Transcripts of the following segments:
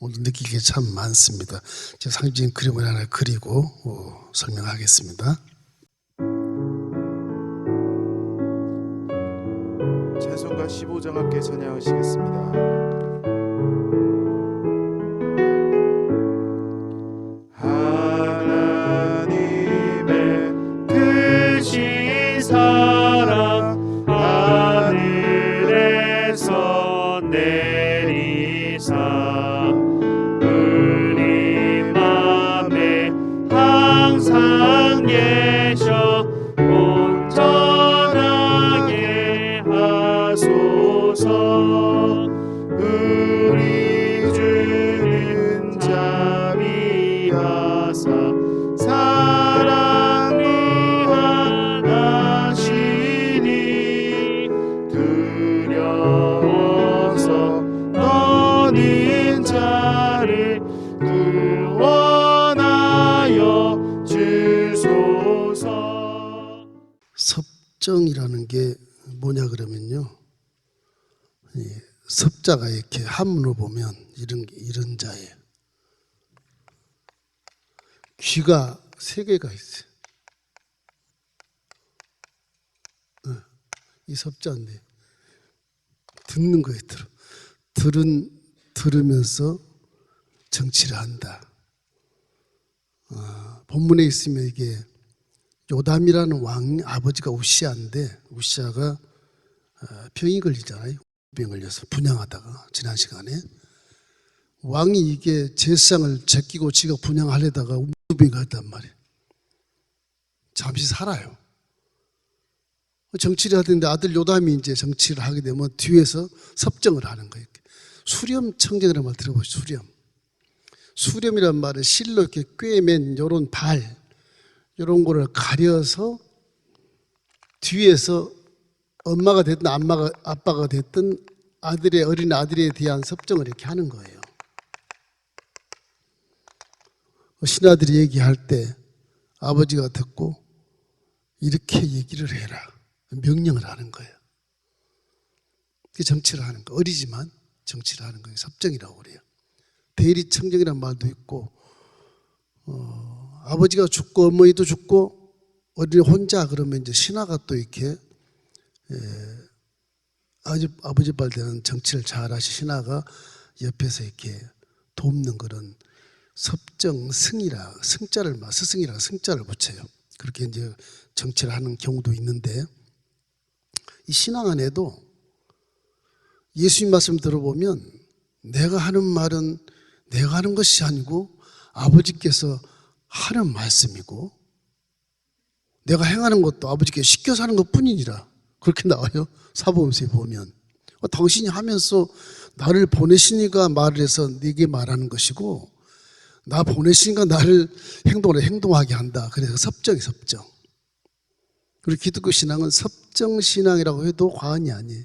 오늘 느낄 게 참 많습니다. 제가 상징적인 그림을 하나 그리고 설명하겠습니다. 찬송가 15장 함께 찬양하시겠습니다. 사랑 하늘에서 내리사 우리 맘에 항상 계셔 온전하게 하소서. 우리 주는 자비하사 사랑이 하나시니 두려워서 떠는 자를 구원하여 주소서. 섭정이라는 게 뭐냐 그러면요, 섭자가 이렇게 한문으로 보면 이런 자예요. 귀가 세 개가 있어요. 이 섭자인데 듣는 거예요. 들으면서 정치를 한다. 본문에 있으면 이게 요담이라는 왕 아버지가 우시아인데, 우시아가 병이 걸리잖아요. 병 걸려서 분양하다가 지난 시간에 왕이 이게 제사장을 제끼고 지가 분양하려다가 우병이 걸렸단 말이에요. 잠시 살아요. 정치를 하던데 아들 요담이 이제 정치를 하게 되면 뒤에서 섭정을 하는 거예요. 수렴 청정이라는 말 들어보시죠. 수렴이란 말은 실로 이렇게 꿰맨 요런 발, 요런 거를 가려서 뒤에서 엄마가 됐든 아빠가 됐든 어린 아들에 대한 섭정을 이렇게 하는 거예요. 신하들이 얘기할 때 아버지가 듣고 이렇게 얘기를 해라, 명령을 하는 거예요. 그게 정치를 하는 거예요. 어리지만 정치를 하는 거예요. 섭정이라고 그래요. 대리청정이라는 말도 있고, 아버지가 죽고 어머니도 죽고 어린이 혼자 그러면 이제 신하가 또 이렇게 아버지 발 되는 정치를 잘 하시 신하가 옆에서 이렇게 돕는 그런 섭정승이라, 스승이라 승자를 붙여요. 그렇게 이제 정치를 하는 경우도 있는데, 이 신앙 안에도 예수님 말씀 들어보면 내가 하는 말은 내가 하는 것이 아니고 아버지께서 하는 말씀이고, 내가 행하는 것도 아버지께 시켜서 하는 것 뿐이니라, 그렇게 나와요. 사복음서에 보면 당신이 하면서 나를 보내시니까 말을 해서 네게 말하는 것이고, 나 보내시니까 나를 행동하게 한다. 그래서 섭정. 그리고 기독교 신앙은 섭정신앙이라고 해도 과언이 아니에요.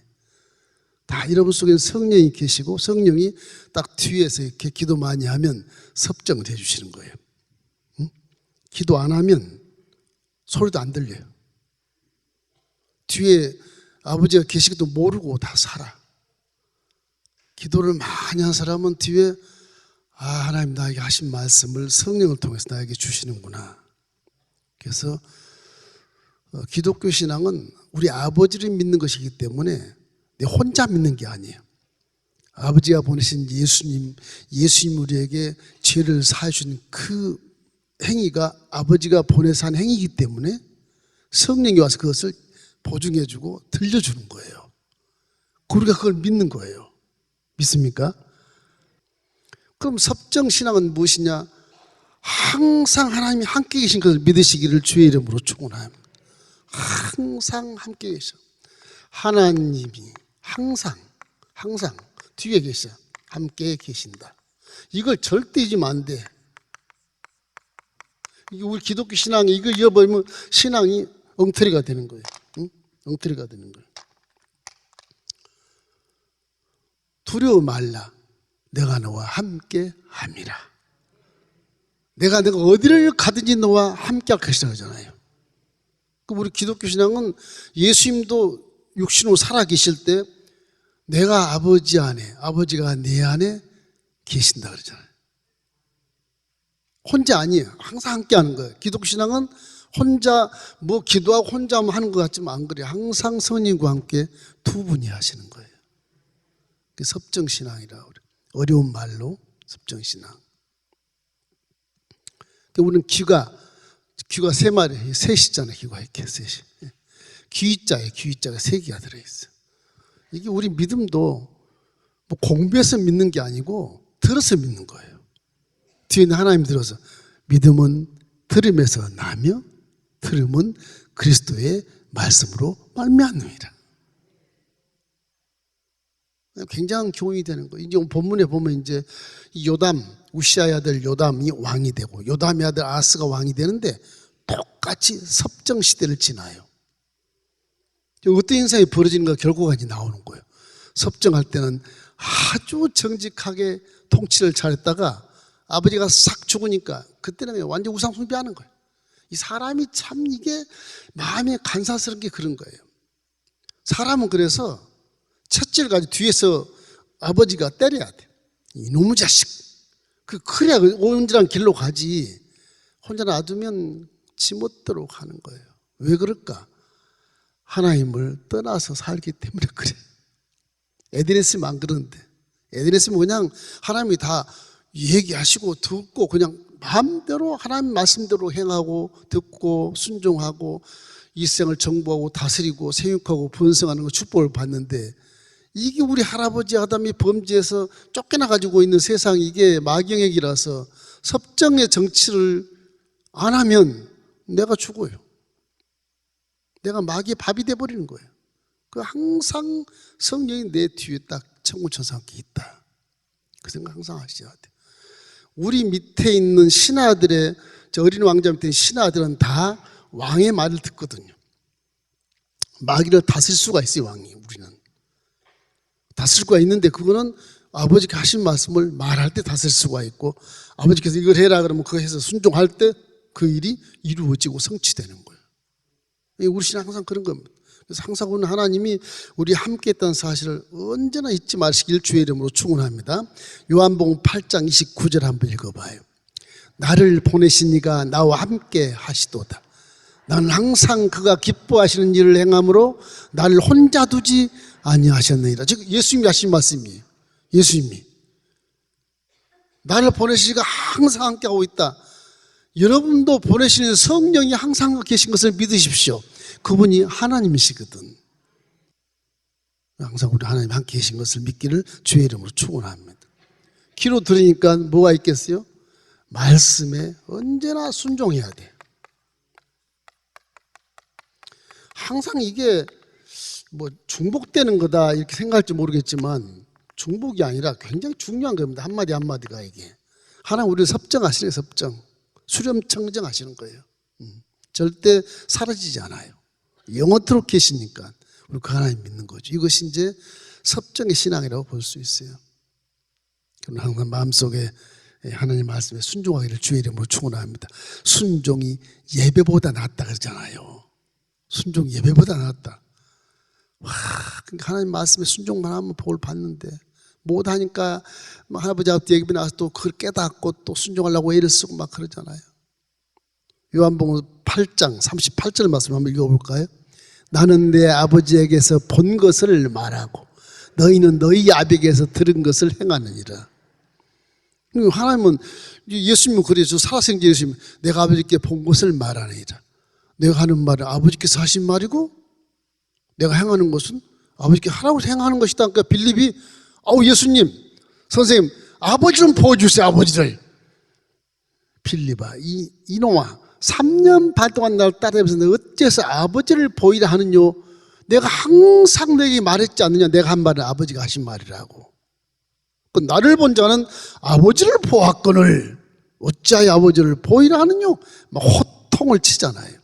다 여러분 속에는 성령이 계시고, 성령이 딱 뒤에서 이렇게 기도 많이 하면 섭정을 해주시는 거예요. 기도 안 하면 소리도 안 들려요. 뒤에 아버지가 계시기도 모르고 다 살아. 기도를 많이 한 사람은 뒤에 하나님 나에게 하신 말씀을 성령을 통해서 나에게 주시는구나. 그래서 기독교 신앙은 우리 아버지를 믿는 것이기 때문에 내 혼자 믿는 게 아니에요. 아버지가 보내신 예수님 우리에게 죄를 사해준 그 행위가 아버지가 보내서 한 행위이기 때문에 성령이 와서 그것을 보증해주고 들려주는 거예요. 우리가 그걸 믿는 거예요. 믿습니까? 그럼 섭정신앙은 무엇이냐? 항상 하나님이 함께 계신 것을 믿으시기를 주의 이름으로 축원합니다. 항상 함께 계셔. 하나님이 항상 뒤에 계셔. 함께 계신다. 이걸 절대 잊으면 안 돼. 우리 기독교 신앙이 이걸 잃어버리면 신앙이 엉터리가 되는 거예요. 응? 엉터리가 되는 거예요. 두려워 말라. 내가 너와 함께 함이라. 내가 어디를 가든지 너와 함께 할 것이라 하잖아요. 그럼 우리 기독교 신앙은 예수님도 육신으로 살아 계실 때 내가 아버지 안에, 아버지가 내 안에 계신다 그러잖아요. 혼자 아니에요. 항상 함께 하는 거예요. 기독신앙은 혼자 뭐 기도하고 혼자 하는 것 같지만 안 그래요. 항상 성령과 함께 두 분이 하시는 거예요. 그게 섭정신앙이라고 그래요. 어려운 말로 섭정신앙. 우리는 귀가 세 마리, 셋이잖아요. 귀가 이렇게 셋이. 귀자에 귀자가 세 개가 들어있어요. 이게 우리 믿음도 뭐 공부해서 믿는 게 아니고 들어서 믿는 거예요. 뒤에 있는 하나님 들어서 믿음은 들음에서 나며 들음은 그리스도의 말씀으로 말미암느니라. 굉장한 교훈이 되는 거예요. 이제 본문에 보면 이제 요담, 우시아의 아들 요담이 왕이 되고 요담의 아들 아하스가 왕이 되는데 똑같이 섭정 시대를 지나요. 어떤 현상이 벌어지는가 결과가 나오는 거예요. 섭정할 때는 아주 정직하게 통치를 잘했다가 아버지가 싹 죽으니까 그때는 완전 우상 숭배하는 거예요. 이 사람이 참 이게 마음에 간사스러운 게 그런 거예요. 사람은 그래서 첫째를 가지고 뒤에서 아버지가 때려야 돼. 이놈의 자식. 그래야 온전한 길로 가지. 혼자 놔두면 지멋대로 가는 거예요. 왜 그럴까? 하나님을 떠나서 살기 때문에 그래. 에덴에서는 안 그러는데. 에덴에서는 그냥 하나님이 다 얘기하시고 듣고 그냥 마음대로 하나님 말씀대로 행하고 듣고 순종하고 일생을 정복하고 다스리고 생육하고 번성하는 거 축복을 받는데 이게 우리 할아버지 아담이 범죄해서 쫓겨나 가지고 있는 세상 이게 마경액이라서 섭정의 정치를 안 하면 내가 죽어요. 내가 마귀의 밥이 돼버리는 거예요. 그 항상 성령이 내 뒤에 딱 천군천사와 함께 있다. 그 생각 항상 하셔야 돼요. 우리 밑에 있는 신하들의 저 어린 왕자 밑에 있는 신하들은 다 왕의 말을 듣거든요. 마귀를 다스릴 수가 있어요. 왕이 우리는 다스릴 수가 있는데 그거는 아버지가 하신 말씀을 말할 때 다스릴 수가 있고 아버지께서 이걸 해라 그러면 그거 해서 순종할 때 그 일이 이루어지고 성취되는 거예요. 우리 신앙 항상 그런 겁니다. 그래서 항상 우리는 하나님이 우리 함께 했다는 사실을 언제나 잊지 마시길 주의 이름으로 축원합니다. 요한복음 8장 29절 한번 읽어봐요. 나를 보내신 이가 나와 함께 하시도다. 나는 항상 그가 기뻐하시는 일을 행함으로 나를 혼자 두지 아니하셨느니라. 즉 예수님이 하신 말씀이에요. 예수님이 나를 보내신 이가 항상 함께 하고 있다. 여러분도 보내시는 성령이 항상 계신 것을 믿으십시오. 그분이 하나님이시거든. 항상 우리 하나님 함께 계신 것을 믿기를 주의 이름으로 축원합니다. 귀로 들으니까 뭐가 있겠어요? 말씀에 언제나 순종해야 돼. 항상 이게 뭐 중복되는 거다 이렇게 생각할지 모르겠지만 중복이 아니라 굉장히 중요한 겁니다. 한마디 한마디가 이게. 하나님 우리를 섭정하시는 섭정. 수렴청정하시는 거예요. 절대 사라지지 않아요. 영원토록 계시니까 우리 그 하나님 믿는 거죠. 이것이 이제 섭정의 신앙이라고 볼 수 있어요. 그럼 항상 마음속에 하나님 말씀에 순종하기를 주의 이름으로 축원합니다. 순종이 예배보다 낫다 그러잖아요. 순종이 예배보다 낫다. 와, 그러니까 하나님 말씀에 순종만 하면 복을 받는데 못하니까 할아버지 앞에 얘기 나와서 또 그걸 깨닫고 또 순종하려고 애를 쓰고 막 그러잖아요. 요한복음 8장 38절 말씀 한번 읽어볼까요? 나는 내 아버지에게서 본 것을 말하고 너희는 너희 아버지에게서 들은 것을 행하느니라. 하나님은 예수님은 그래서 살아생전 예수님 내가 아버지께 본 것을 말하느니라. 내가 하는 말은 아버지께서 하신 말이고 내가 행하는 것은 아버지께 하라고 행하는 것이다. 그러니까 빌립이 예수님 선생님 아버지 좀 보여주세요. 아버지를. 빌립아 이놈아 3년 반 동안 나를 따라하면서 너 어째서 아버지를 보이라 하느뇨. 내가 항상 너에게 말했지 않느냐. 내가 한 말은 아버지가 하신 말이라고. 그 나를 본 자는 아버지를 보았거늘 어찌하여 아버지를 보이라 하느뇨. 막 호통을 치잖아요.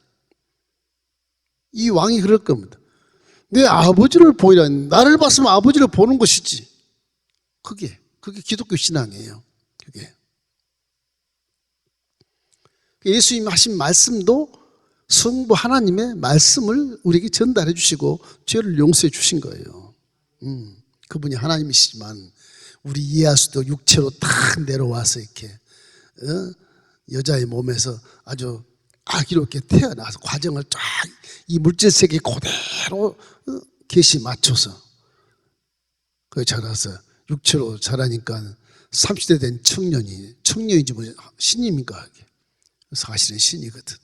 이 왕이 그럴 겁니다. 내 아버지를 보이라. 나를 봤으면 아버지를 보는 것이지. 그게 기독교 신앙이에요. 그게. 예수님이 하신 말씀도 성부 하나님의 말씀을 우리에게 전달해 주시고 죄를 용서해 주신 거예요. 그분이 하나님이시지만 우리 이에야수도 육체로 딱 내려와서 이렇게 여자의 몸에서 아주 아기롭게 태어나서 과정을 쫙 이 물질 세계 그대로 계시 맞춰서 그 자라서 육체로 자라니까 30대 된 청년이지 뭐 신입니까? 사실은 신이거든.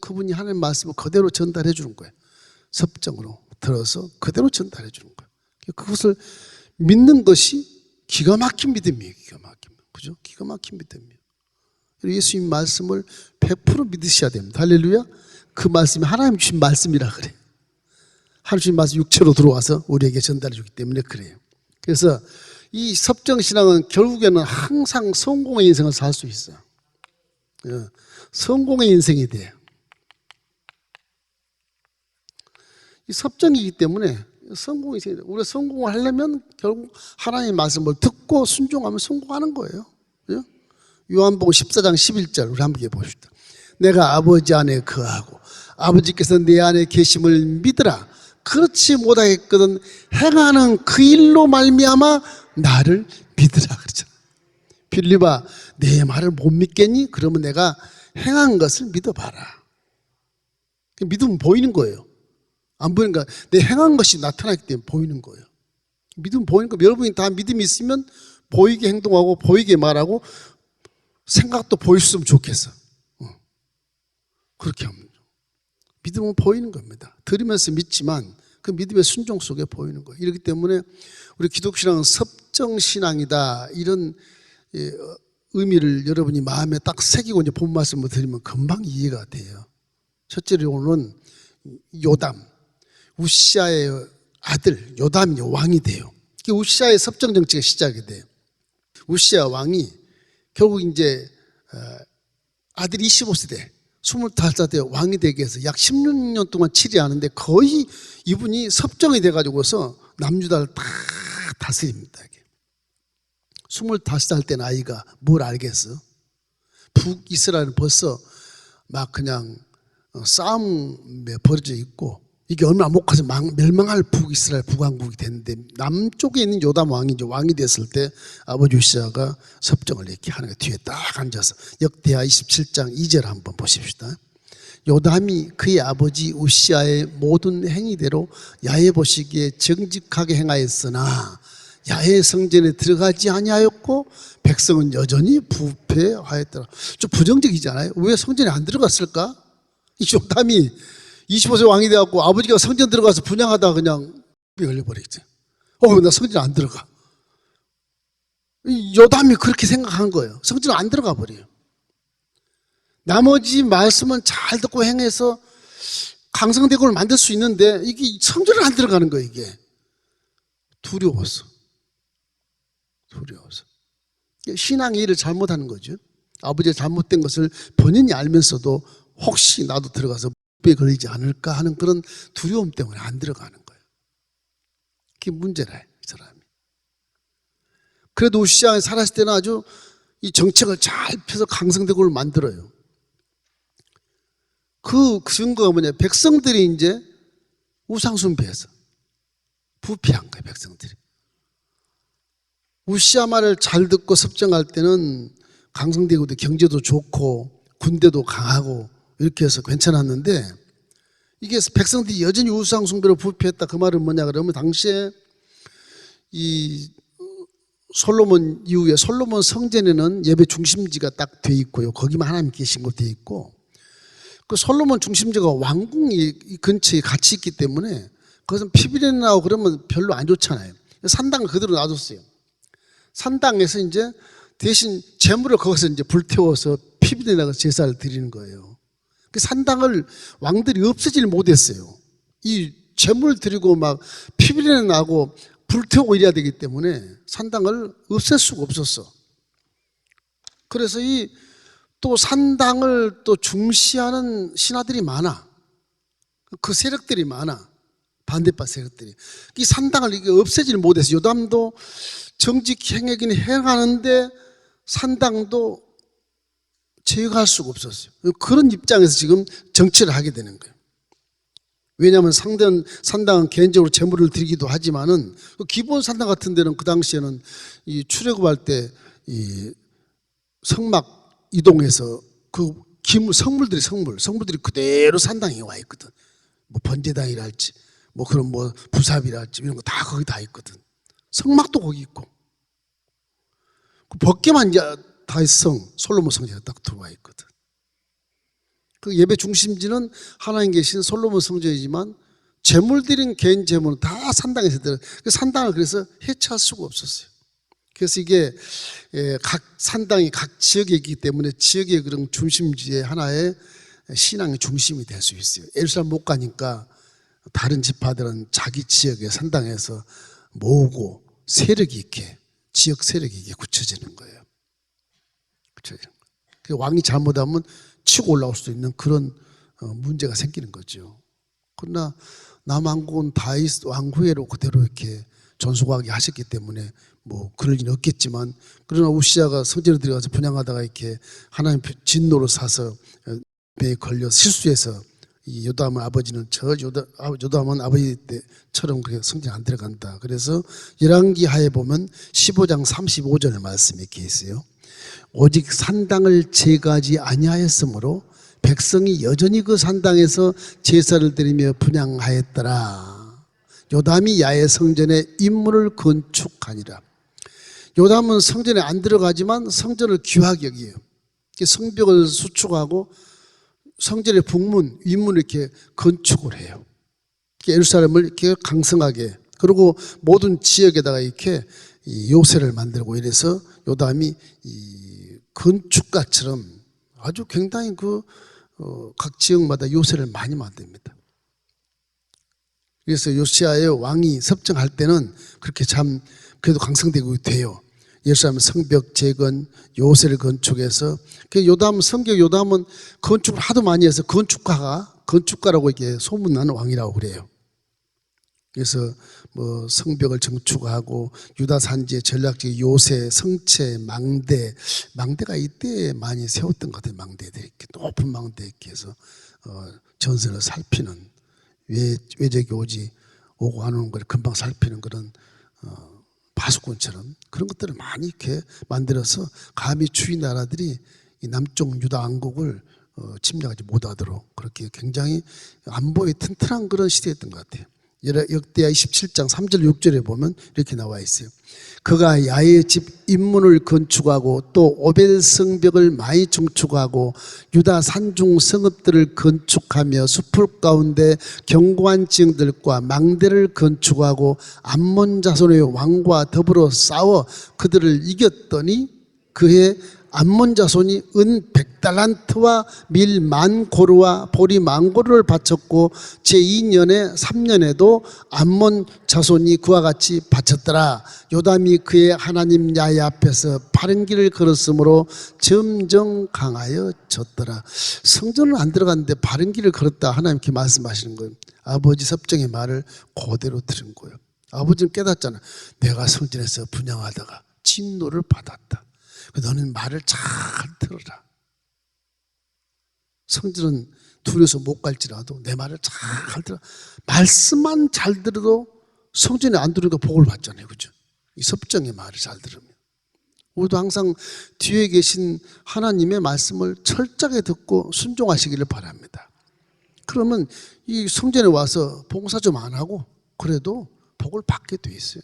그분이 하나님 말씀을 그대로 전달해 주는 거예요. 섭정으로 들어서 그대로 전달해 주는 거예요. 그것을 믿는 것이 기가 막힌 믿음이에요. 그죠? 기가 막힌 믿음이에요. 예수님 말씀을 100% 믿으셔야 됩니다. 할렐루야. 그 말씀이 하나님 주신 말씀이라 그래. 하나님 주신 말씀 육체로 들어와서 우리에게 전달해 주기 때문에 그래요. 그래서 이 섭정신앙은 결국에는 항상 성공의 인생을 살 수 있어요. 성공의 인생이 돼요. 이 섭정이기 때문에 성공이 돼요. 우리가 성공을 하려면 결국 하나님의 말씀을 듣고 순종하면 성공하는 거예요. 요한복음 14장 11절 우리 한번 봅시다. 내가 아버지 안에 거하고 아버지께서 내 안에 계심을 믿으라. 그렇지 못하겠거든 행하는 그 일로 말미암아 나를 믿으라 그러잖아. 빌립아, 내 말을 못 믿겠니? 그러면 내가 행한 것을 믿어봐라. 믿으면 보이는 거예요. 안 보이는 거야. 내 행한 것이 나타나기 때문에 보이는 거예요. 믿으면 보이는 거예요. 여러분이 다 믿음이 있으면 보이게 행동하고 보이게 말하고 생각도 보였으면 좋겠어. 그렇게 하면 믿음은 보이는 겁니다. 들으면서 믿지만 그 믿음의 순종 속에 보이는 거예요. 이렇기 때문에 우리 기독신앙은 섭정신앙이다 이런 의미를 여러분이 마음에 딱 새기고 이제 본 말씀을 드리면 금방 이해가 돼요. 첫째로는 요담, 우시아의 아들 요담이 왕이 돼요. 우시아의 섭정 정치가 시작이 돼요. 우시아 왕이 결국 이제 아들이 25세대 25세 왕이 되기 위해서 약 16년 동안 치리하는데 거의 이분이 섭정이 돼가지고서 남유다를 다 다스립니다. 25살 때 나이가 뭘 알겠어? 북이스라엘은 벌써 막 그냥 싸움에 벌어져 있고 이게 얼마 못 가서 멸망할 북이스라엘 북왕국이 됐는데 남쪽에 있는 요담 왕이 이제 왕이 됐을 때 아버지 우시아가 섭정을 이렇게 하는 거예요. 뒤에 딱 앉아서 역대하 27장 2절 한번 보십시다. 요담이 그의 아버지 우시아의 모든 행위대로 야훼 보시기에 정직하게 행하였으나 야훼 성전에 들어가지 아니하였고 백성은 여전히 부패하였더라. 좀 부정적이잖아요. 왜 성전에 안 들어갔을까? 이 요담이 25세 왕이 돼갖고 아버지가 성전 들어가서 분양하다가 그냥 걸려버리겠지. 나 성전 안 들어가. 요담이 그렇게 생각한 거예요. 성전 안 들어가 버려요. 나머지 말씀은 잘 듣고 행해서 강성대국을 만들 수 있는데 이게 성전을 안 들어가는 거예요. 이게 두려워서. 신앙의 일을 잘못하는 거죠. 아버지의 잘못된 것을 본인이 알면서도 혹시 나도 들어가서 에 걸리지 않을까 하는 그런 두려움 때문에 안 들어가는 거예요. 그게 문제라, 이 사람이. 그래도 우시아가 살았을 때는 아주 이 정책을 잘 펴서 강성대국을 만들어요. 그 증거가 뭐냐? 백성들이 이제 우상숭배해서 부패한 거예요, 백성들이. 우시아 말을 잘 듣고 섭정할 때는 강성대국도 경제도 좋고 군대도 강하고 이렇게 해서 괜찮았는데 이게 백성들이 여전히 우상숭배로 부패했다. 그 말은 뭐냐 그러면 당시에 이 솔로몬 이후에 솔로몬 성전에는 예배 중심지가 딱 돼 있고요. 거기만 하나님 계신 곳 돼 있고 그 솔로몬 중심지가 왕궁 이 근처에 같이 있기 때문에 그것은 피비린내 나고 그러면 별로 안 좋잖아요. 산당을 그대로 놔뒀어요. 산당에서 이제 대신 재물을 거기서 이제 불태워서 피비린내 나서 제사를 드리는 거예요. 그 산당을 왕들이 없애질 못했어요. 이 재물 드리고 막 피비린내 나고 불태우고 이래야 되기 때문에 산당을 없앨 수가 없었어. 그래서 이 또 산당을 또 중시하는 신하들이 많아. 그 세력들이 많아. 반대파 세력들이. 이 산당을 이게 없애질 못했어요. 요담도 정직 행하긴 행하는데 산당도 제거할 수가 없었어요. 그런 입장에서 지금 정치를 하게 되는 거예요. 왜냐하면 산당은 개인적으로 제물을 드리기도 하지만은 기본 산당 같은 데는 그 당시에는 이 출애굽할 때 이 성막 이동해서 그 기물 성물들이 그대로 산당에 와 있거든. 뭐 번제당이랄지 뭐 그런 뭐 부삽이랄지 이런 거 다 거기 다 있거든. 성막도 거기 있고 그 벗개만 이제 다윗 성 솔로몬 성전에 딱 들어와 있거든. 그 예배 중심지는 하나님 계신 솔로몬 성전이지만 제물 드린 개인 제물은 다 산당에서 드려. 그 산당을 그래서 해체할 수가 없었어요. 그래서 이게 각 산당이 각 지역에 있기 때문에 지역의 그런 중심지의 하나의 신앙의 중심이 될 수 있어요. 예루살렘 못 가니까 다른 지파들은 자기 지역의 산당에서 모으고 세력이 있게 지역 세력이 있게 굳혀지는 거예요. 왕이 잘못하면 치고 올라올 수도 있는 그런 문제가 생기는 거죠. 그러나 남왕국은 다윗 왕 후예로 그대로 이렇게 전수하게 하셨기 때문에 뭐 그럴 일은 없겠지만, 그러나 우시아가 성전에 들어가서 분향하다가 이렇게 하나님 진노로 사서 배에 걸려 실수해서 이 요담의 아버지는 요담은 아버지 때처럼 그렇게 성전에 안 들어간다. 그래서 열왕기 하에 보면 15장 35절의 말씀이 이렇게 있어요. 오직 산당을 제거하지 아니하였으므로 백성이 여전히 그 산당에서 제사를 드리며 분향하였더라. 요담이 야훼 성전에 인문을 건축하니라. 요담은 성전에 안 들어가지만 성전을 귀하게 여기요. 성벽을 수축하고 성전의 북문, 윗문을 이렇게 건축을 해요. 예루살렘을 이렇게 강성하게, 그리고 모든 지역에다가 이렇게 요새를 만들고 이래서 요담이 이 건축가처럼 아주 굉장히 각 지역마다 요새를 많이 만듭니다. 그래서 요시아의 왕이 섭정할 때는 그렇게 참 그래도 강성되고 돼요. 예루살렘 성벽 재건, 요새를 건축해서, 요담은 성경 요담은 건축을 하도 많이 해서 건축가라고 이게 소문나는 왕이라고 그래요. 그래서 뭐 성벽을 정축하고 유다 산지의 전략적 요새, 성체, 망대가 이때 많이 세웠던 것 같아요. 망대들 이렇게 높은 망대 이렇게 해서 전선을 살피는, 외적이 오고 안 오는 걸 금방 살피는 그런 파수꾼처럼 그런 것들을 많이 이렇게 만들어서 감히 주위 나라들이 이 남쪽 유다 왕국을 침략하지 못하도록 그렇게 굉장히 안보에 튼튼한 그런 시대였던 것 같아요. 역대하 27장 3절 6절에 보면 이렇게 나와 있어요. 그가 야훼 집 인문을 건축하고 또 오벨 성벽을 많이 증축하고 유다 산중 성읍들을 건축하며 숲을 가운데 견고한 지형들과 망대를 건축하고 암몬 자손의 왕과 더불어 싸워 그들을 이겼더니 그해 암몬 자손이 은 100달란트와 밀 10,000고루와 보리 10,000고루를 바쳤고 제2년에 3년에도 암몬 자손이 그와 같이 바쳤더라. 요담이 그의 하나님 야훼 앞에서 바른 길을 걸었으므로 점점 강하여졌더라. 성전은 안 들어갔는데 바른 길을 걸었다, 하나님 이렇게 말씀하시는 거예요. 아버지 섭정의 말을 그대로 들은 거예요. 아버지는 깨닫잖아. 내가 성전에서 분향하다가 진노를 받았다. 너는 말을 잘 들어라. 성전은 두려워서 못 갈지라도 내 말을 잘 들어. 말씀만 잘 들어도 성전에 안 들어오니까 복을 받잖아요. 그죠? 이 섭정의 말을 잘 들으면. 우리도 항상 뒤에 계신 하나님의 말씀을 철저하게 듣고 순종하시기를 바랍니다. 그러면 이 성전에 와서 봉사 좀 안 하고 그래도 복을 받게 돼 있어요.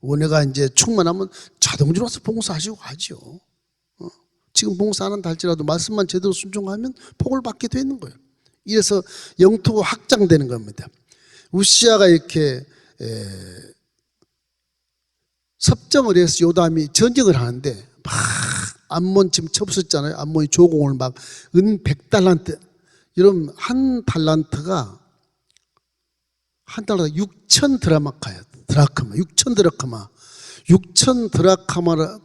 은혜가 이제 충만하면 자동적으로 와서 봉사하시고 가죠. 지금 봉사 안 한다 할지라도 말씀만 제대로 순종하면 복을 받게 되는 거예요. 이래서 영토가 확장되는 겁니다. 우시아가 이렇게 섭정을 해서 요담이 전쟁을 하는데 막 암몬 지금 쳐부셨잖아요. 암몬이 조공을 막 은 100달란트, 여러분 한 달란트가 6천 드라마카예요. 드라크마, 6천 드라크마. 6천 드라크마라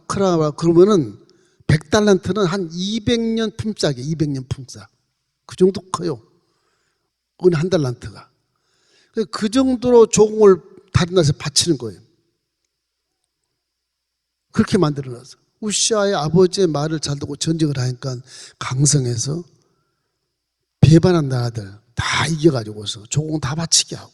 그러면은 100달란트는 한 200년 품삯이에요. 200년 품삯. 그 정도 커요. 은 한 달란트가. 그 정도로 조공을 다른 나라에서 바치는 거예요. 그렇게 만들어놨어. 우시아의 아버지의 말을 잘 듣고 전쟁을 하니까 강성해서 배반한 나라들, 다 이겨가지고서 조공 다 바치게 하고,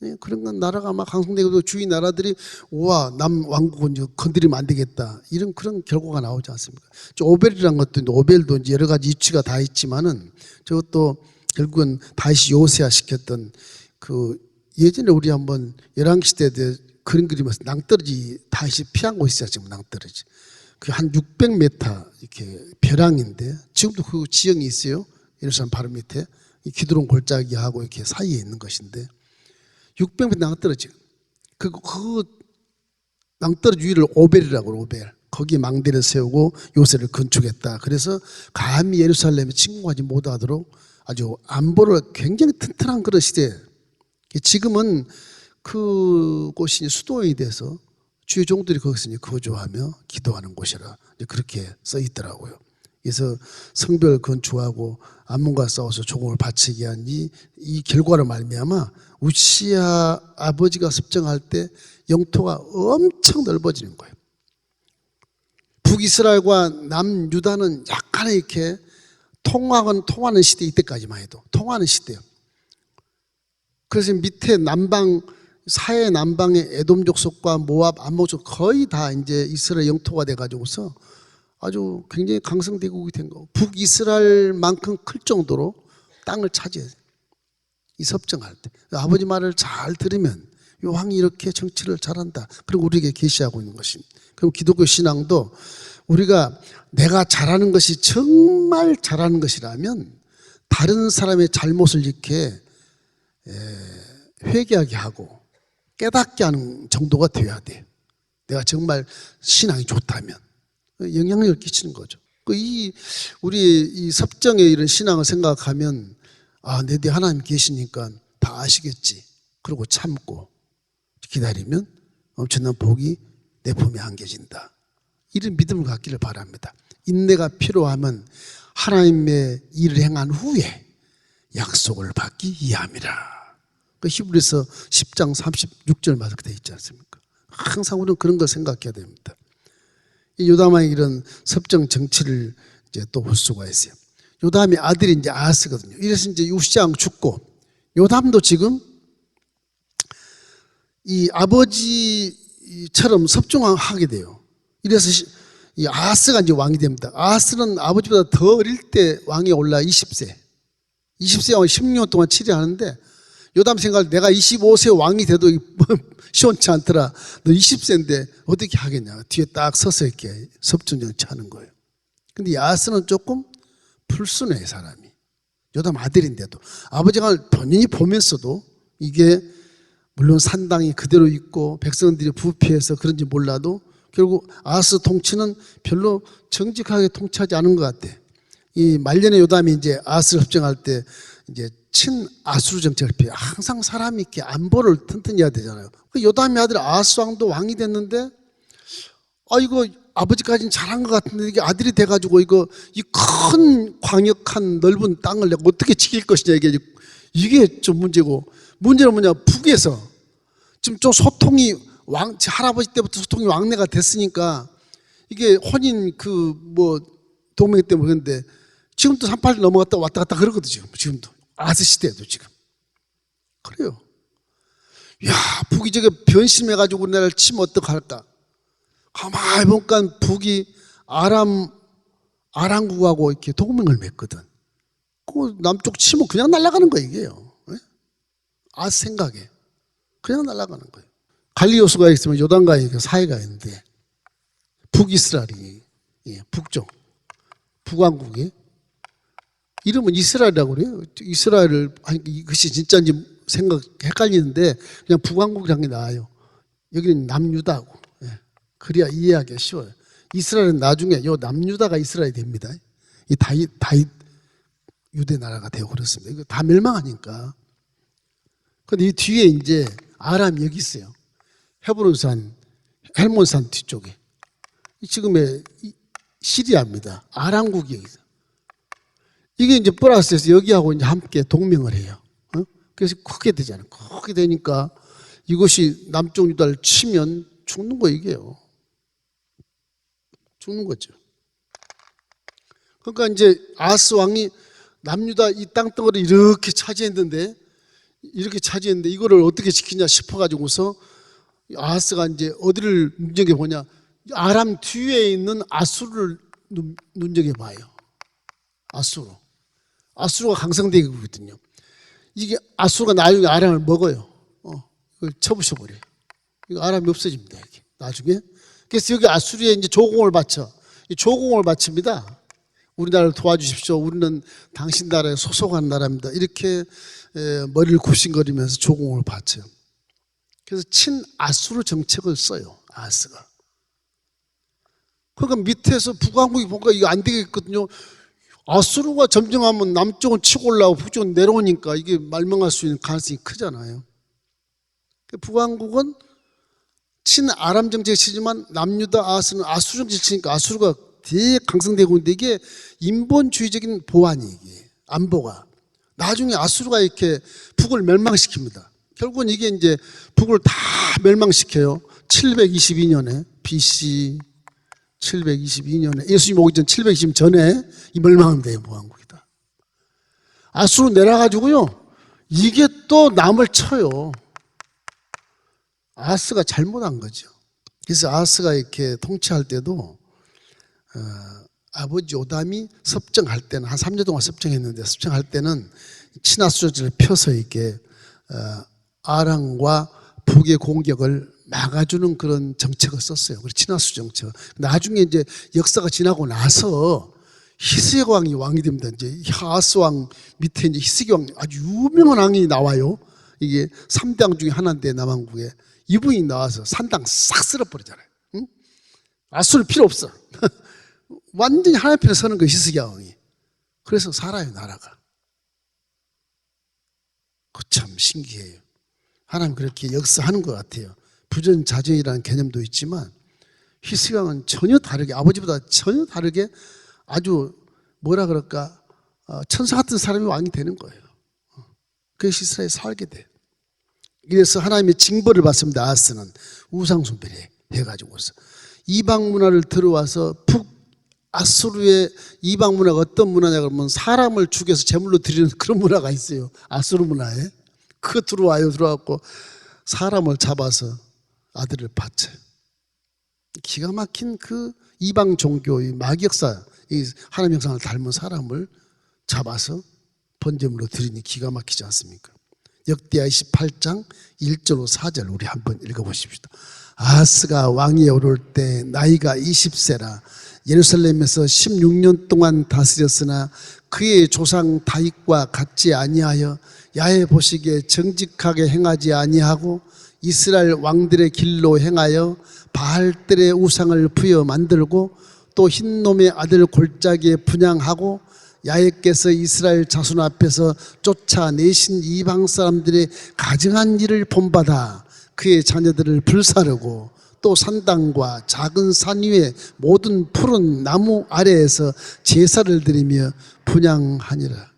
예, 그런 건 나라가 막 강성되고 주위 나라들이 우와 남 왕국은 이제 건드리면 안 되겠다 이런 그런 결과가 나오지 않습니까? 오벨이라는 것도 오벨도 이제 여러 가지 이치가 다 있지만은 저것도 결국은 다시 요새화 시켰던 그 예전에 우리 한번 열왕기 시대 때 그림 그리면서 낭떠러지 다시 피한 곳이 있어요. 지금 낭떠러지 그 한 600m 이렇게 벼랑인데 지금도 그 지형이 있어요. 예루살렘 바로 밑에 이 기드론 골짜기하고 이렇게 사이에 있는 것인데 600m 낭떠러지 그 낭떠러지 위를 오벨이라고 그래요. 오벨 거기에 망대를 세우고 요새를 건축했다. 그래서 감히 예루살렘에 침공하지 못하도록 아주 안보를 굉장히 튼튼한 그런 시대. 지금은 그곳이 수도원이 돼서 주의 종들이 거기서 이제 거주하며 기도하는 곳이라 그렇게 써 있더라고요. 그래서 성벽을 건축하고 암몬과 싸워서 조공을 바치게 한 이 결과로 말미암아 우시야 아버지가 섭정할 때 영토가 엄청 넓어지는 거예요. 북이스라엘과 남유다는 약간 이렇게 통하는 시대, 이때까지만 해도 통하는 시대예요. 그래서 밑에 남방 사해 남방의 에돔 족속과 모압, 암몬 족속 거의 다 이제 이스라엘 영토가 돼 가지고서 아주 굉장히 강성대국이 된 거. 북이스라엘만큼 클 정도로 땅을 차지해요. 이 섭정할 때 아버지 말을 잘 들으면 이 왕이 이렇게 정치를 잘한다. 그리고 우리에게 계시하고 있는 것입니다. 그럼 기독교 신앙도 우리가 내가 잘하는 것이 정말 잘하는 것이라면 다른 사람의 잘못을 이렇게 회개하게 하고 깨닫게 하는 정도가 되어야 돼요. 내가 정말 신앙이 좋다면 영향력을 끼치는 거죠. 우리 이 섭정의 이런 신앙을 생각하면 내 뒤에 하나님 계시니까 다 아시겠지. 그러고 참고 기다리면 엄청난 복이 내 품에 안겨진다. 이런 믿음을 갖기를 바랍니다. 인내가 필요하면 하나님의 일을 행한 후에 약속을 받기 이함이라. 히브리서 10장 36절 말씀 되어 있지 않습니까? 항상 우리는 그런 걸 생각해야 됩니다. 이 요담의 이런 섭정 정치를 이제 또 볼 수가 있어요. 요담의 아들이 이제 아하스거든요. 이래서 이제 우시장 죽고 요담도 지금 이 아버지처럼 섭정하게 돼요. 이래서 이 아하스가 이제 왕이 됩니다. 아하스는 아버지보다 더 어릴 때 왕에 올라 20세. 20세 왕이 16년 동안 치리하는데 요담 생각할 때 내가 25세 왕이 돼도 시원치 않더라. 너 20세인데 어떻게 하겠냐. 뒤에 딱 서서 이렇게 섭정정치 하는 거예요. 근데 이 아하스는 조금 불순해 사람이. 요담 아들인데도 아버지가 본인이 보면서도 이게 물론 산당이 그대로 있고 백성들이 부패해서 그런지 몰라도 결국 아하스 통치는 별로 정직하게 통치하지 않은 것 같아. 이 말년의 요담이 이제 아하스를 섭정할 때 이제 친아수르 정책을 피해 항상 사람이 이렇게 안보를 튼튼히 해야 되잖아요. 요담의 아들 아하스 왕도 왕이 됐는데 이거 아버지까지는 잘한 것 같은데 이게 아들이 돼가지고 이 큰 광역한 넓은 땅을 내가 어떻게 지킬 것이냐 이게 좀 문제고 문제는 뭐냐 북에서 지금 좀 소통이 할아버지 때부터 소통이 왕래가 됐으니까 이게 혼인 동맹 때문에 그런데 지금도 38년 넘어갔다 왔다 갔다 그러거든요. 지금도 아스 시대에도 지금 그래요. 야 북이 저게 변심해가지고 우리나라를 치면 어떡할까? 가만히 보니까 북이 아람국하고 이렇게 동맹을 맺거든. 그 남쪽 치면 그냥 날아가는 거예요 이게요. 아스 생각에 그냥 날아가는 거예요. 갈리오스가 있으면 요단과 사이가 있는데 북이스라엘이 북쪽 북왕국이 이름은 이스라엘이라고 그래요. 이스라엘을 이것이 진짜인지 헷갈리는데 그냥 북왕국이라는 게 나아요. 여기는 남유다고. 그래야 이해하기가 쉬워요. 이스라엘은 나중에 남유다가 이스라엘이 됩니다. 이 다윗 유대 나라가 되고 그렇습니다. 이거 다 멸망하니까. 근데 이 뒤에 이제 아람이 여기 있어요. 헤브론산, 헬몬산 뒤쪽에. 지금의 시리아입니다. 아람국이 여기 있어요. 이게 이제 플러스에서 여기하고 이제 함께 동맹을 해요. 그래서 크게 되잖아요. 크게 되니까 이것이 남쪽 유다를 치면 죽는 거 이게요. 죽는 거죠. 그러니까 이제 아하스 왕이 남유다 이 땅덩어리 이렇게 차지했는데 이거를 어떻게 지키냐 싶어가지고서 아하스가 이제 어디를 눈여겨보냐, 아람 뒤에 있는 아수르를 눈여겨봐요. 아수르가 강성되거든요. 이게 아수르가 나중에 아람을 먹어요. 이걸 쳐부셔버려요. 이거 아람이 없어집니다. 이게 나중에. 그래서 여기 아수르에 이제 조공을 바쳐. 이 조공을 바칩니다. 우리나라를 도와주십시오. 우리는 당신 나라에 소속한 나라입니다. 이렇게 머리를 굽신거리면서 조공을 바쳐요. 그래서 친아수르 정책을 써요. 아하스가. 그러니까 밑에서 북왕국이 보니까 이거 안 되겠거든요. 아수르가 점령하면 남쪽은 치고 올라오고 북쪽은 내려오니까 이게 말망할 수 있는 가능성이 크잖아요. 북왕국은 친아람 정책을 치지만 남유다 아하스는 아수르 정책을 치니까 아수르가 되게 강성되고 있는데 이게 인본주의적인 보안이 이게 안보가 나중에 아수르가 이렇게 북을 멸망시킵니다. 결국은 이게 이제 북을 다 멸망시켜요. 722년에 BC 722년에 예수님 오기 전 720년 전에 이 멸망합니다. 이 북왕국이다. 아수르 내려가지고요. 이게 또 남을 쳐요. 아하스가 잘못한 거죠. 그래서 아하스가 이렇게 통치할 때도 아버지 요담이 섭정할 때는 한 3년 동안 섭정했는데 섭정할 때는 친아수르를 펴서 이렇게 아람과 북의 공격을 막아주는 그런 정책을 썼어요. 그리고 친아수르 정책. 나중에 이제 역사가 지나고 나서 히스기 왕이 왕이 됩니다. 이제 아하스 왕 밑에 이제 히스기 왕 아주 유명한 왕이 나와요. 이게 3대 중에 하나인데 남왕국에 이분이 나와서 산당 싹 쓸어버리잖아요. 응? 아수르 필요 없어. 완전히 하나님 편에 서는 거예요. 히스기 왕이. 그래서 살아요 나라가. 참 신기해요. 하나님 그렇게 역사하는 것 같아요. 부전자전이라는 개념도 있지만 히스기 왕은 전혀 다르게 아버지보다 전혀 다르게 아주 뭐라 그럴까 천사 같은 사람이 왕이 되는 거예요. 그래서 이스라엘에 살게 돼. 그래서 하나님의 징벌을 받습니다. 아하스는 우상 숭배를 해가지고서 이방 문화를 들어와서 아수르의 이방 문화가 어떤 문화냐 그러면 사람을 죽여서 제물로 드리는 그런 문화가 있어요. 아수르 문화에. 그거 들어와갖고 사람을 잡아서 아들을 바쳐요. 기가 막힌 그 이방 종교의 마귀역사, 이 하나님 형상을 닮은 사람을 잡아서 번제물로 드리니 기가 막히지 않습니까? 역대하 28장 1절로 4절 우리 한번 읽어보십시다. 아하스가 왕위에 오를 때 나이가 20세라 예루살렘에서 16년 동안 다스렸으나 그의 조상 다윗과 같지 아니하여 야훼 보시기에 정직하게 행하지 아니하고 이스라엘 왕들의 길로 행하여 바알들의 우상을 부여 만들고 또 흰놈의 아들 골짜기에 분향하고 야훼께서 이스라엘 자손 앞에서 쫓아내신 이방 사람들의 가증한 일을 본받아 그의 자녀들을 불사르고 또 산당과 작은 산 위에 모든 푸른 나무 아래에서 제사를 드리며 분향하니라.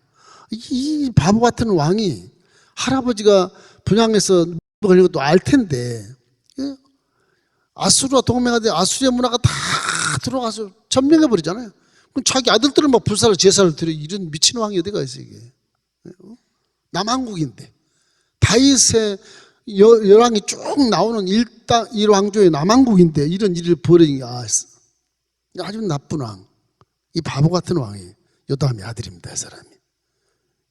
이 바보 같은 왕이 할아버지가 분향해서 걸린 것도 알 텐데 아수르와 동맹하되 아수리의 문화가 다 들어가서 점령해버리잖아요. 그럼 자기 아들들은 막 불사를 제사를 드려. 이런 미친 왕이 어디가 있어 이게. 남한국인데 다윗의 열왕이 쭉 나오는 일왕조의 남한국인데 이런 일을 벌이니 아주 나쁜 왕. 이 바보 같은 왕이 요담의 아들입니다. 이 사람이.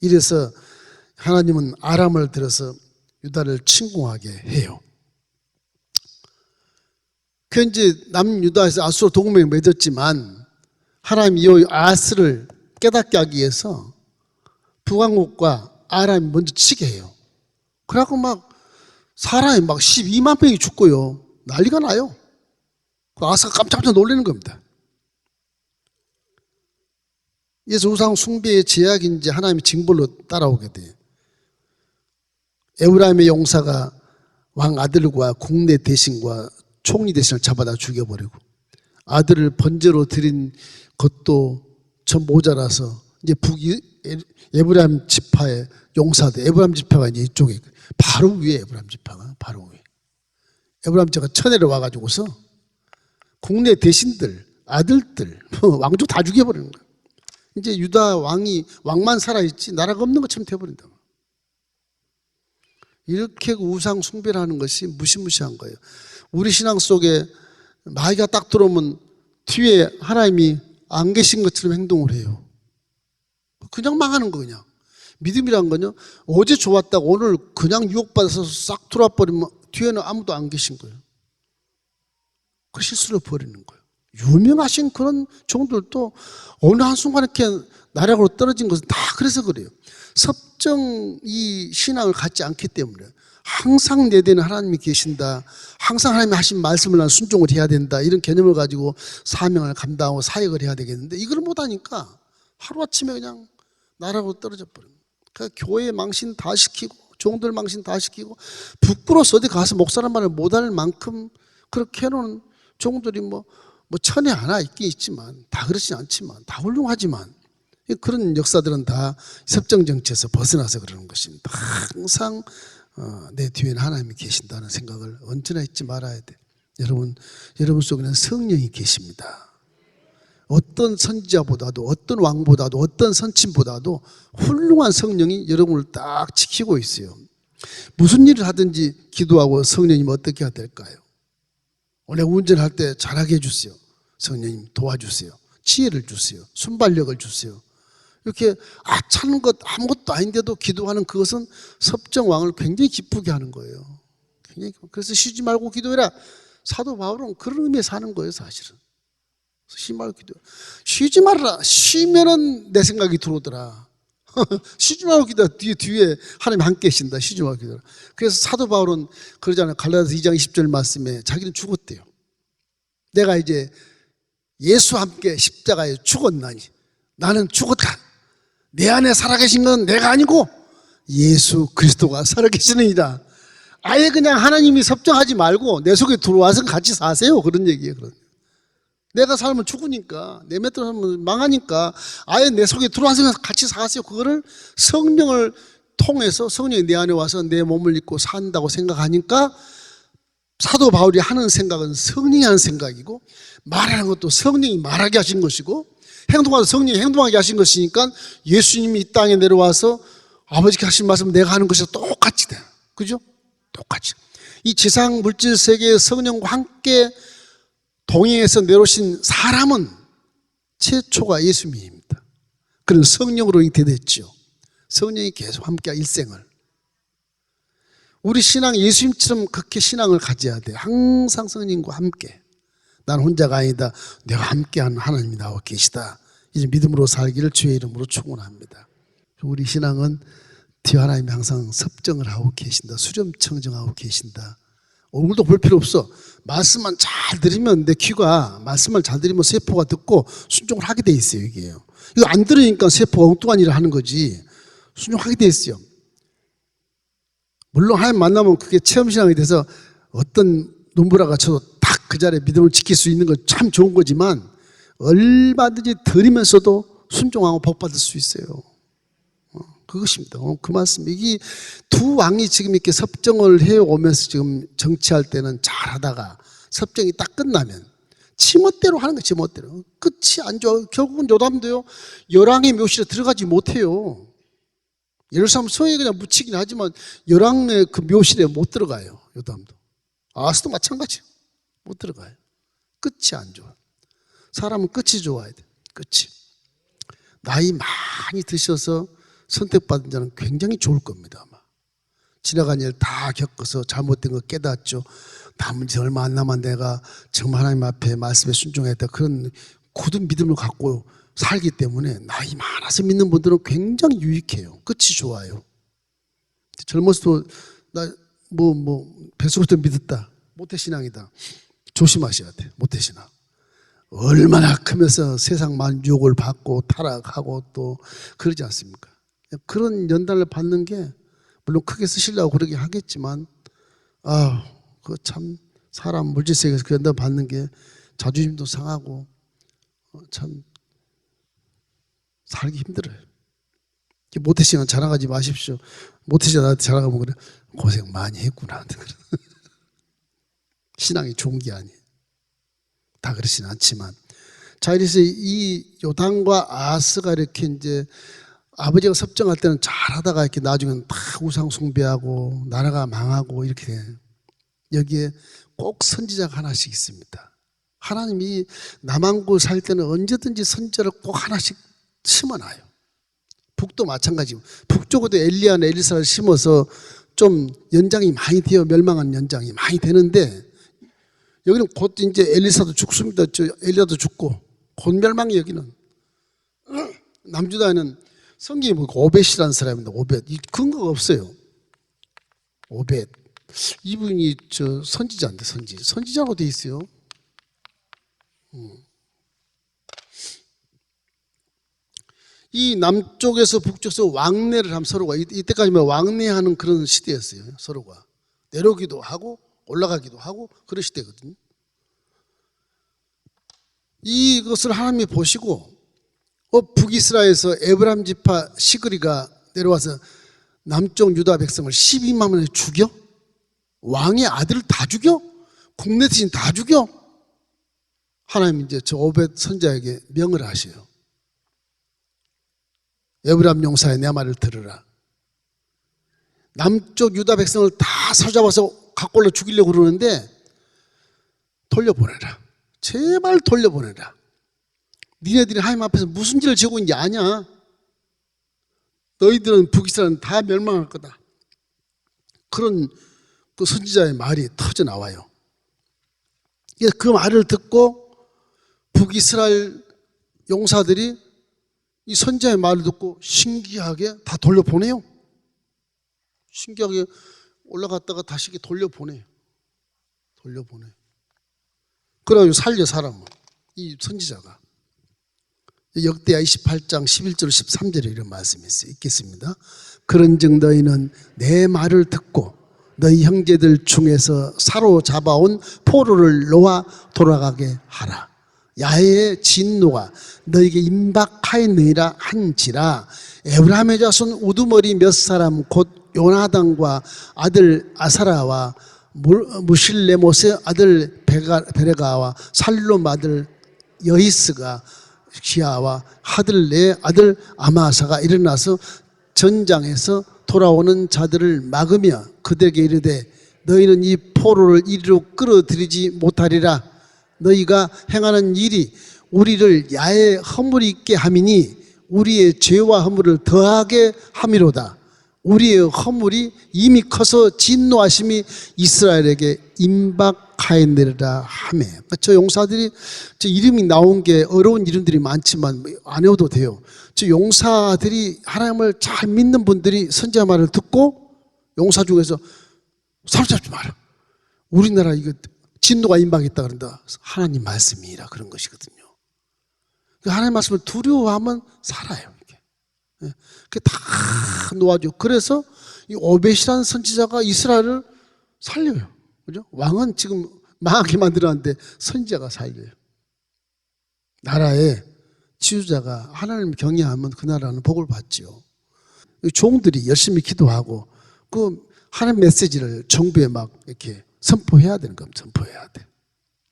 이래서 하나님은 아람을 들어서 유다를 침공하게 해요. 그 이제 남유다에서 아수르 동맹을 맺었지만 하나님이 이 아하스를 깨닫게 하기 위해서 북왕국과 아람이 먼저 치게 해요. 그래갖고 막 사람이 막 12만 명이 죽고요. 난리가 나요. 아하스가 깜짝깜짝 놀라는 겁니다. 그래서 우상 숭배의 제약이 이제 하나님의 징벌로 따라오게 돼요. 에브라임의 용사가 왕 아들과 국내 대신과 총리 대신을 잡아다 죽여버리고 아들을 번제로 드린 것도 전 모자라서 이제 에브라임 지파의 용사들, 에브라임 지파가 이제 이쪽에 바로 위에 에브라임 지파가 바로 위에 에브라임 지파가 쳐내려 와가지고서 국내 대신들, 아들들, 왕족 다 죽여버리는 거예요. 이제 유다 왕만 살아있지 나라가 없는 것처럼 돼버린다. 이렇게 우상 숭배를 하는 것이 무시무시한 거예요. 우리 신앙 속에 마귀가 딱 들어오면 뒤에 하나님이 안 계신 것처럼 행동을 해요. 그냥 망하는 거 그냥. 믿음이란 건요, 어제 좋았다고 오늘 그냥 유혹받아서 싹 들어와 버리면 뒤에는 아무도 안 계신 거예요. 그 실수를 버리는 거예요. 유명하신 그런 종들도 어느 한순간에 이렇게 나락으로 떨어진 것은 다 그래서 그래요. 섭정 이 신앙을 갖지 않기 때문에 항상 내 대는 하나님이 계신다, 항상 하나님이 하신 말씀을 난 순종을 해야 된다, 이런 개념을 가지고 사명을 감당하고 사역을 해야 되겠는데 이걸 못하니까 하루아침에 그냥 나락으로 떨어져 버려요. 그러니까 교회 망신 다 시키고 종들 망신 다 시키고 부끄러워서 어디 가서 목사란 말을 못할 만큼 그렇게 해놓은 종들이 뭐 천에 하나 있긴 있지만 다 그렇지 않지만 다 훌륭하지만 그런 역사들은 다 섭정정치에서 벗어나서 그러는 것입니다. 항상 내 뒤에는 하나님이 계신다는 생각을 언제나 잊지 말아야 돼. 여러분 속에는 성령이 계십니다. 어떤 선지자보다도 어떤 왕보다도 어떤 선친보다도 훌륭한 성령이 여러분을 딱 지키고 있어요. 무슨 일을 하든지 기도하고 성령님 어떻게 해야 될까요? 원래 운전할 때 잘하게 해주세요. 성령님 도와주세요. 지혜를 주세요. 순발력을 주세요. 이렇게 차는 것 아무것도 아닌데도 기도하는 그것은 섭정왕을 굉장히 기쁘게 하는 거예요. 그래서 쉬지 말고 기도해라. 사도 바울은 그런 의미에서 하는 거예요, 사실은. 쉬지 말고 기도해. 쉬지 말라. 쉬면은 내 생각이 들어오더라. 쉬지 말고 기도해. 뒤에 하나님 함께 계신다. 쉬지 말고 기도해. 그래서 사도 바울은 그러잖아요. 갈라디아서 2장 20절 말씀에 자기는 죽었대요. 내가 이제 예수와 함께 십자가에 죽었나니 나는 죽었다. 내 안에 살아계신 건 내가 아니고 예수 그리스도가 살아계시느니라. 아예 그냥 하나님이 섭정하지 말고 내 속에 들어와서 같이 사세요. 그런 얘기예요. 내가 살면 죽으니까, 내 맷대로 살면 망하니까 아예 내 속에 들어와서 같이 사세요. 그거를 성령을 통해서 성령이 내 안에 와서 내 몸을 입고 산다고 생각하니까 사도 바울이 하는 생각은 성령이 하는 생각이고 말하는 것도 성령이 말하게 하신 것이고 행동하도 성령이 행동하게 하신 것이니까 예수님이 이 땅에 내려와서 아버지께 하신 말씀 내가 하는 것이 똑같이 돼. 그죠? 똑같이. 이 지상 물질 세계의 성령과 함께 동행해서 내려오신 사람은 최초가 예수님입니다. 그런 성령으로 잉태됐죠. 성령이 계속 함께 일생을. 우리 신앙 예수님처럼 그렇게 신앙을 가져야 돼. 항상 성령과 함께. 난 혼자가 아니다. 내가 함께하는 하나님이 나와 계시다. 이제 믿음으로 살기를 주의 이름으로 축원합니다. 우리 신앙은 뒤에 하나님이 항상 섭정을 하고 계신다. 수렴청정하고 계신다. 얼굴도 볼 필요 없어. 말씀만 잘 들으면 내 귀가 말씀을 잘 들으면 세포가 듣고 순종을 하게 돼 있어요. 이게요. 이거 안 들으니까 세포가 엉뚱한 일을 하는 거지. 순종하게 돼 있어요. 물론 하나님 만나면 그게 체험신앙이 돼서 어떤 눈보라가 쳐도 딱 그 자리에 믿음을 지킬 수 있는 건 참 좋은 거지만 얼마든지 들으면서도 순종하고 복받을 수 있어요. 그것입니다. 그 말씀. 이게 두 왕이 지금 이렇게 섭정을 해오면서 지금 정치할 때는 잘 하다가 섭정이 딱 끝나면 지멋대로 하는 거예요. 지멋대로. 끝이 안 좋아. 결국은 요담도요, 열왕의 묘실에 들어가지 못해요. 예루살렘 성에 그냥 묻히긴 하지만 열왕의 그 묘실에 못 들어가요. 요담도. 아스도 마찬가지예요. 못 들어가요. 끝이 안 좋아. 사람은 끝이 좋아야 돼. 끝이. 나이 많이 드셔서 선택받은 자는 굉장히 좋을 겁니다. 아마. 지나간 일 다 겪어서 잘못된 거 깨닫죠. 남은 지 얼마 안 남아 내가 정말 하나님 앞에 말씀에 순종했다. 그런 굳은 믿음을 갖고 살기 때문에 나이 많아서 믿는 분들은 굉장히 유익해요. 끝이 좋아요. 젊었을 때 나 뱃속부터 믿었다. 모태신앙이다. 조심하셔야 돼. 모태신앙. 얼마나 크면서 세상 많은 유혹을 받고 타락하고 또 그러지 않습니까? 그런 연단을 받는 게 물론 크게 쓰시려고 그러게 하겠지만 그 참 사람 물질세계에서 그 연단 받는 게 자존심도 상하고 참 살기 힘들어요. 모태신앙 자랑하지 마십시오. 모태신앙한테 자랑하면 그래 고생 많이 했구나. 신앙이 좋은 게 아니에요. 다 그렇진 않지만 자, 이래서 이 요담과 아하스가 이렇게 이제 아버지가 섭정할 때는 잘하다가 이렇게 나중에는 다 우상 숭배하고 나라가 망하고 이렇게 돼. 여기에 꼭 선지자가 하나씩 있습니다. 하나님이 남한국 살 때는 언제든지 선지자를 꼭 하나씩 심어놔요. 북도 마찬가지고, 북쪽에도 엘리야나 엘리사를 심어서 좀 연장이 많이 되어 멸망한 연장이 많이 되는데, 여기는 곧 이제 엘리사도 죽습니다. 엘리야도 죽고 곧 멸망이. 여기는 남주다에는 성경이 보니까 오벳이라는 사람입니다. 오벳. 이 근거가 없어요. 오벳. 이분이 선지자인데, 선지자로 돼 있어요. 이 남쪽에서 북쪽에서 왕래를 하면 서로가, 이때까지만 왕래하는 그런 시대였어요. 서로가 내려오기도 하고 올라가기도 하고 그런 시대거든요. 이것을 하나님이 보시고 북이스라엘에서 에브라임 지파 시그리가 내려와서 남쪽 유다 백성을 12만 명을 죽여? 왕의 아들을 다 죽여? 국내 대신 다 죽여? 하나님 이제 저 오벳 선지자에게 명을 하셔요. 에브라임 용사여, 내 말을 들으라. 남쪽 유다 백성을 다 사로잡아서 갖고 올라 죽이려고 그러는데 돌려보내라. 제발 돌려보내라. 니네들이 하나님 앞에서 무슨 죄를 지고 있는지 아냐? 너희들은 북이스라엘은 다 멸망할 거다. 그런 그 선지자의 말이 터져 나와요. 그 말을 듣고 북이스라엘 용사들이 이 선지자의 말을 듣고 신기하게 다 돌려보내요. 신기하게 올라갔다가 다시 돌려보내요. 그래가지고 살려, 사람은. 이 선지자가. 역대하 28장 11절 13절에 이런 말씀이 있어요. 읽겠습니다. 그런즉 너희는 내 말을 듣고 너희 형제들 중에서 사로잡아온 포로를 놓아 돌아가게 하라. 야훼의 진노가 너희에게 임박하였느니라 한지라. 에브라임의 자손 우두머리 몇 사람 곧 요나단과 아들 아사라와 무실레못의 아들 베레가와 살롬 아들 여히스가 기아와 하들레의 아들 아마사가 일어나서 전장에서 돌아오는 자들을 막으며 그들에게 이르되 너희는 이 포로를 이리로 끌어들이지 못하리라. 너희가 행하는 일이 우리를 야의 허물이 있게 함이니 우리의 죄와 허물을 더하게 함이로다. 우리의 허물이 이미 커서 진노하심이 이스라엘에게 임박하였느니라 하며. 저 용사들이, 저 이름이 나온 게 어려운 이름들이 많지만 안 외워도 돼요. 저 용사들이, 하나님을 잘 믿는 분들이 선지자 말을 듣고 용사 중에서 사로잡지 마라. 우리나라 이거 진노가 임박했다 그런다. 하나님 말씀이라 그런 것이거든요. 하나님 말씀을 두려워하면 살아요. 그게 다 놓아줘. 그래서 이 오벳이라는 선지자가 이스라엘을 살려요. 그죠? 왕은 지금 망하게 만들었는데 선지자가 살려요. 나라의 지도자가 하나님을 경외하면 그 나라는 복을 받지요. 종들이 열심히 기도하고 그 하나님 메시지를 정부에 막 이렇게 선포해야 되는 겁니다. 선포해야 돼.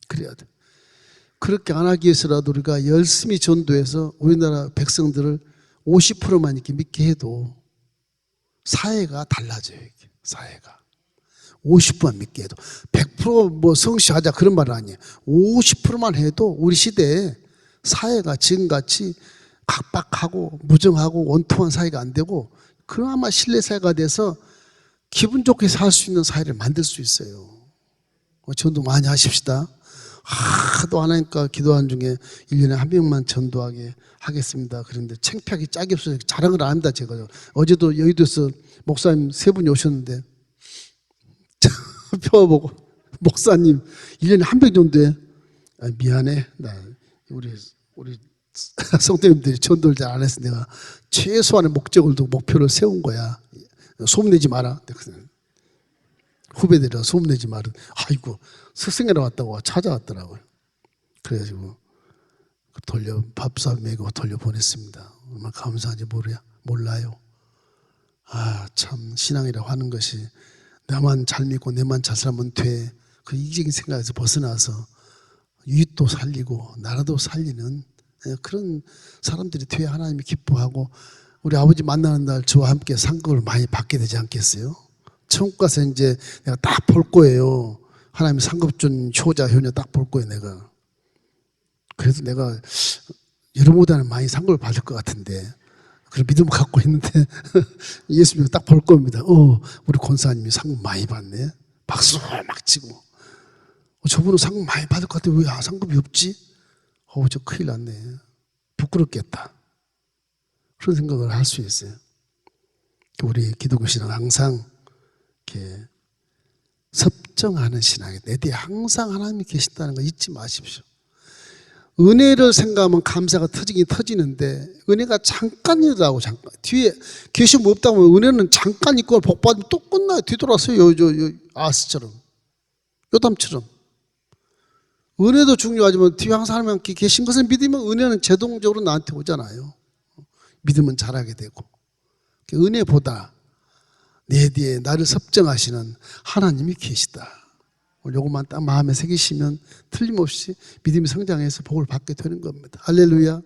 그래야 돼. 그렇게 안 하기 위해서라도 우리가 열심히 전도해서 우리나라 백성들을 50%만 이렇게 믿게 해도 사회가 달라져요. 이게. 사회가 50%만 믿게 해도 100% 성시하자 그런 말은 아니에요. 50%만 해도 우리 시대에 사회가 지금같이 각박하고 무정하고 원통한 사회가 안 되고 그나마 신뢰 사회가 돼서 기분 좋게 살 수 있는 사회를 만들 수 있어요. 전도 많이 하십시다. 하도 하나님과 기도하는 중에 1년에 한 명만 전도하게 하겠습니다. 그런데 창피하기 짝이 없어서 자랑을 안 합니다. 제가 어제도 여의도에서 목사님 3분이 오셨는데 펴보고 목사님 1년에 한 명 정도에 미안해. 나 우리 성도님들이 전도를 잘 안 해서 내가 최소한의 목적을 두고 목표를 세운 거야. 소문내지 마라. 후배들이라 소문내지 마라. 아이고 스승이라 왔다고 찾아왔더라고요. 그래가지고 밥사 먹이고 돌려보냈습니다. 얼마나 감사한지 몰라요. 참 신앙이라고 하는 것이 나만 잘 믿고 내만 잘 살면 돼. 그 이기적인 생각에서 벗어나서 이웃도 살리고 나라도 살리는 그런 사람들이 돼야 하나님이 기뻐하고, 우리 아버지 만나는 날 저와 함께 상급을 많이 받게 되지 않겠어요? 천국 가서 이제 내가 딱 볼 거예요. 하나님 상급 준 효자 효녀 딱 볼 거예요, 내가. 그래서 내가 여러분보다는 많이 상급을 받을 것 같은데, 그런 믿음을 갖고 있는데 예수님이 딱 볼 겁니다. 우리 권사님이 상급 많이 받네. 박수 막 치고. 저분은 상급 많이 받을 것 같아. 왜 상급이 없지? 저 큰일 났네. 부끄럽겠다. 그런 생각을 할 수 있어요. 우리 기독교 신앙은 항상 이렇게 섭정하는 신앙이에요. 내 뒤에 항상 하나님이 계신다는 거 잊지 마십시오. 은혜를 생각하면 감사가 터지긴 터지는데, 은혜가 잠깐이라고. 잠깐 뒤에 계시면 없다면 은혜는 잠깐 있고 복 받으면 또 끝나요. 뒤돌아서요. 아스처럼, 요담처럼. 은혜도 중요하지만 뒤에 항상 하나님 함께 계신 것을 믿으면 은혜는自動적으로 나한테 오잖아요. 믿으면 잘하게 되고. 은혜보다 내 뒤에 나를 섭정하시는 하나님이 계시다. 요것만 딱 마음에 새기시면 틀림없이 믿음이 성장해서 복을 받게 되는 겁니다. 할렐루야.